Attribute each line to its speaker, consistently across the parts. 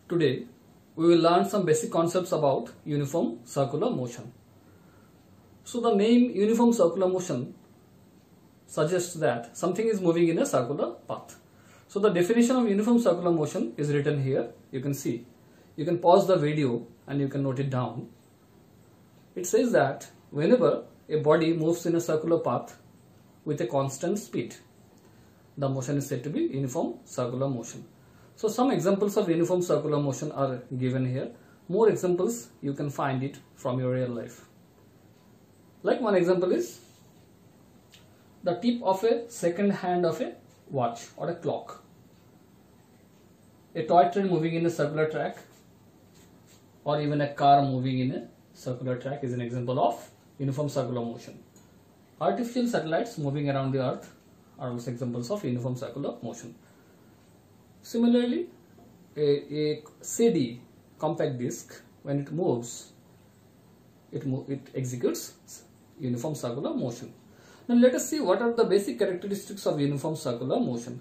Speaker 1: Today we will learn some basic concepts about uniform circular motion. So the name uniform circular motion suggests that something is moving in a circular path. So the definition of uniform circular motion is written here. You can see. You can pause the video and you can note it down. It says that whenever a body moves in a circular path with a constant speed, the motion is said to be uniform circular motion. So some examples of uniform circular motion are given here. More examples you can find it from your real life. Like one example is the tip of a second hand of a watch or a clock. A toy train moving in a circular track or even a car moving in a circular track is an example of uniform circular motion. Artificial satellites moving around the earth are also examples of uniform circular motion. Similarly, a CD compact disc, when it moves, it executes uniform circular motion. Now let us see what are the basic characteristics of uniform circular motion.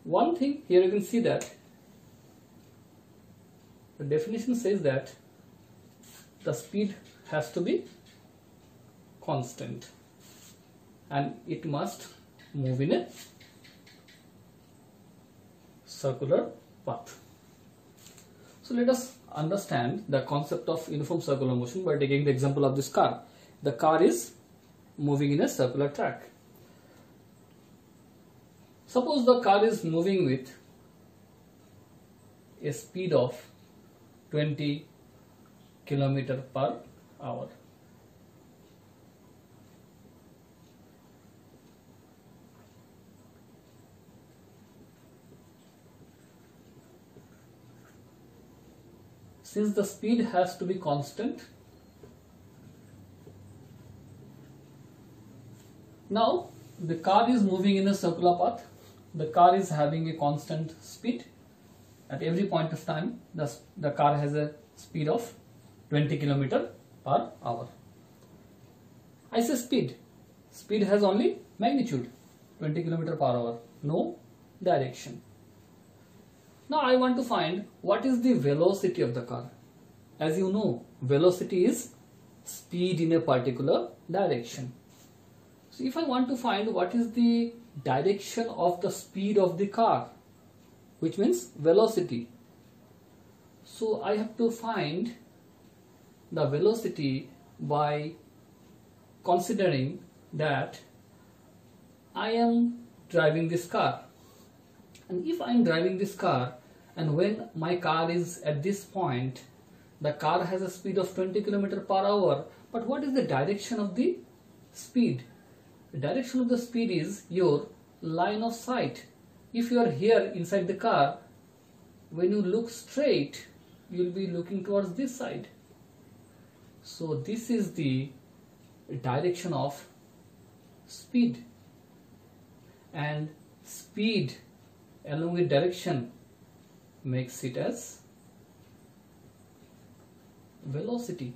Speaker 1: One thing here you can see that the definition says that the speed has to be constant and it must move in a circular path. So let us understand the concept of uniform circular motion by taking the example of this car. The car is moving in a circular track. Suppose the car is moving with a speed of 20 km per hour. Since the speed has to be constant, now the car is moving in a circular path. The car is having a constant speed. At every point of time, the car has a speed of 20 km per hour. I say speed. Speed has only magnitude, 20 km per hour, no direction. Now I want to find what is the velocity of the car. As you know, velocity is speed in a particular direction. So if I want to find what is the direction of the speed of the car, which means velocity, so I have to find the velocity by considering that I am driving this car. And if I am driving this car and when my car is at this point, the car has a speed of 20 km per hour, but what is the direction of the speed? The direction of the speed is your line of sight. If you are here inside the car, when you look straight, you will be looking towards this side. So this is the direction of speed, and speed along with direction makes it as velocity.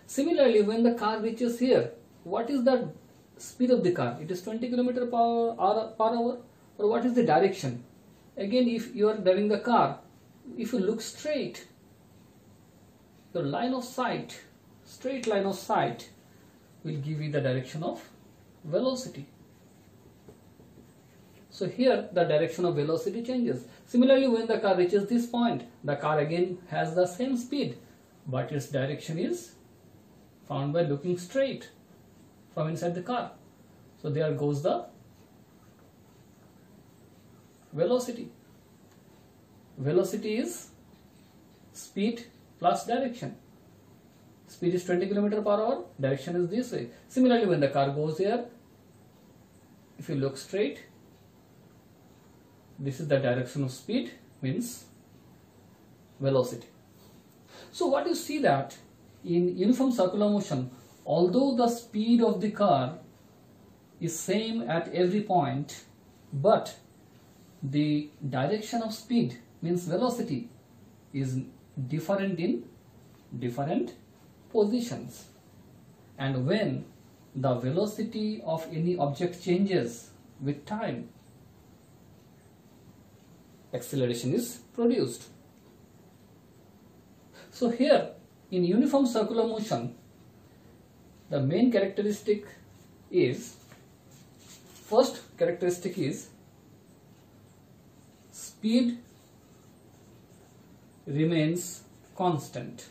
Speaker 1: Similarly, when the car reaches here, what is the speed of the car? It is 20 km per hour. Or what is the direction? Again, if you are driving the car, if you look straight, your line of sight, straight line of sight, will give you the direction of velocity. So here the direction of velocity changes. Similarly, when the car reaches this point, the car again has the same speed, but its direction is found by looking straight from inside the car. So there goes the velocity. Velocity is speed plus direction. Speed is 20 km per hour, direction is this way. Similarly, when the car goes here, if you look straight, this is the direction of speed, means velocity. So what you see that in uniform circular motion, although the speed of the car is same at every point, but the direction of speed, means velocity, is different in different positions. And when the velocity of any object changes with time, acceleration is produced. So here in uniform circular motion, the main characteristic is, first characteristic is speed remains constant,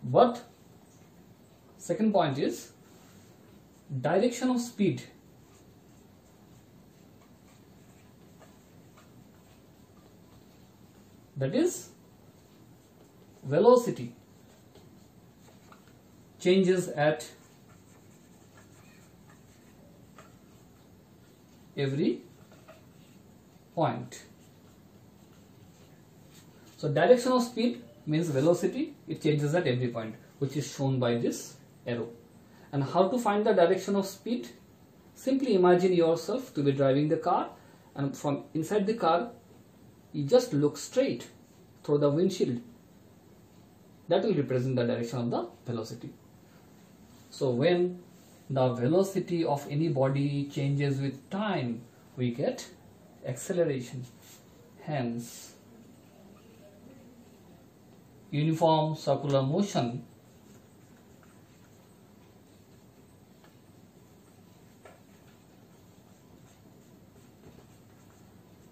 Speaker 1: but second point is direction of speed that is velocity changes at every point. So direction of speed means velocity, it changes at every point, which is shown by this arrow. And how to find the direction of speed? Simply imagine yourself to be driving the car, and from inside the car you just look straight through the windshield. That will represent the direction of the velocity. So when the velocity of any body changes with time, we get acceleration. Hence, uniform circular motion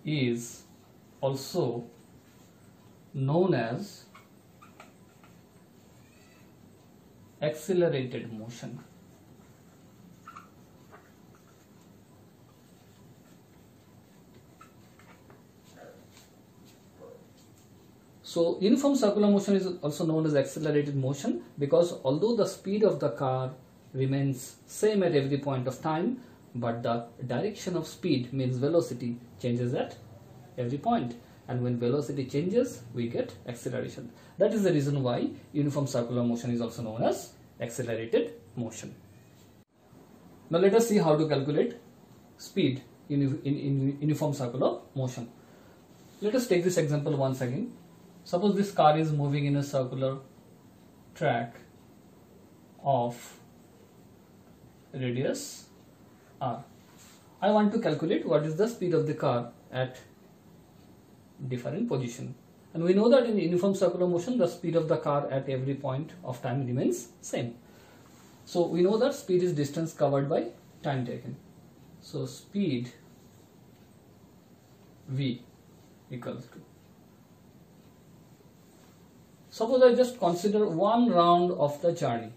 Speaker 1: is also known as accelerated motion. So uniform circular motion is also known as accelerated motion because although the speed of the car remains same at every point of time, but the direction of speed means velocity changes at every point, and when velocity changes we get acceleration. That is the reason why uniform circular motion is also known as accelerated motion. Now let us see how to calculate speed in uniform circular motion. Let us take this example once again. Suppose this car is moving in a circular track of radius r. I want to calculate what is the speed of the car at different position. And we know that in uniform circular motion, the speed of the car at every point of time remains same. So we know that speed is distance covered by time taken. So speed v equals to, suppose I just consider one round of the journey.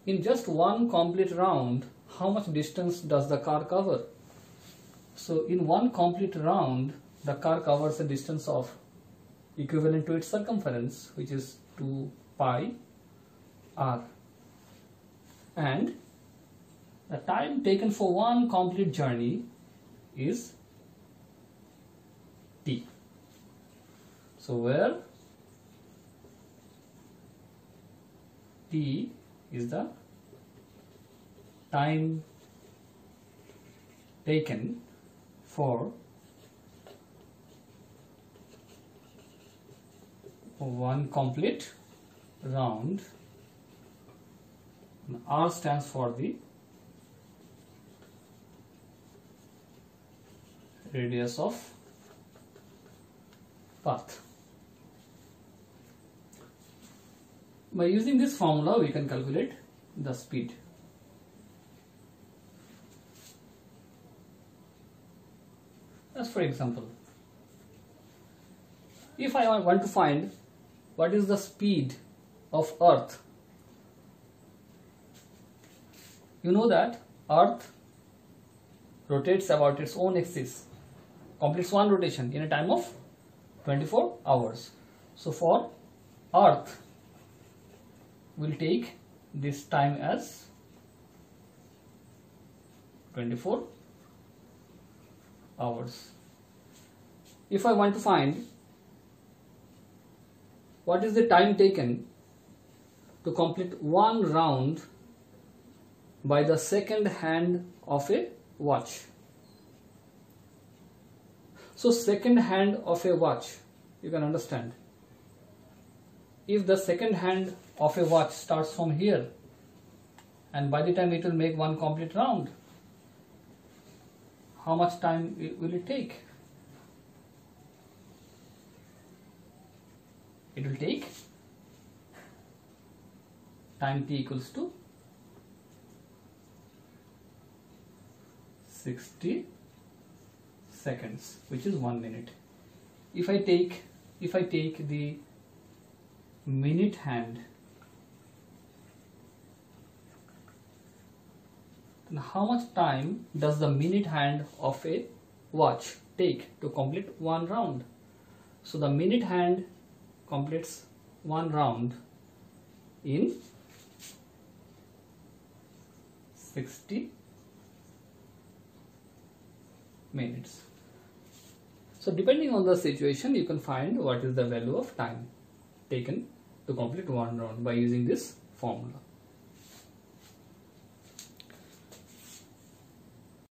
Speaker 1: In just one complete round, how much distance does the car cover? So in one complete round, the car covers a distance of equivalent to its circumference, which is 2 pi r. And the time taken for one complete journey is t. So where t is the time taken for one complete round, and r stands for the radius of path. By using this formula, we can calculate the speed. As for example, if I want to find what is the speed of Earth, you know that Earth rotates about its own axis, completes one rotation in a time of 24 hours. So for Earth, we'll take this time as 24 hours. If I want to find what is the time taken to complete one round by the second hand of a watch. So second hand of a watch, you can understand. If the second hand of a watch starts from here, and by the time it will make one complete round, how much time will it take? It will take time t equals to 60 seconds, which is 1 minute. If I take the minute hand, then how much time does the minute hand of a watch take to complete one round? So the minute hand completes one round in 60 minutes. So depending on the situation, you can find what is the value of time taken to complete one round by using this formula.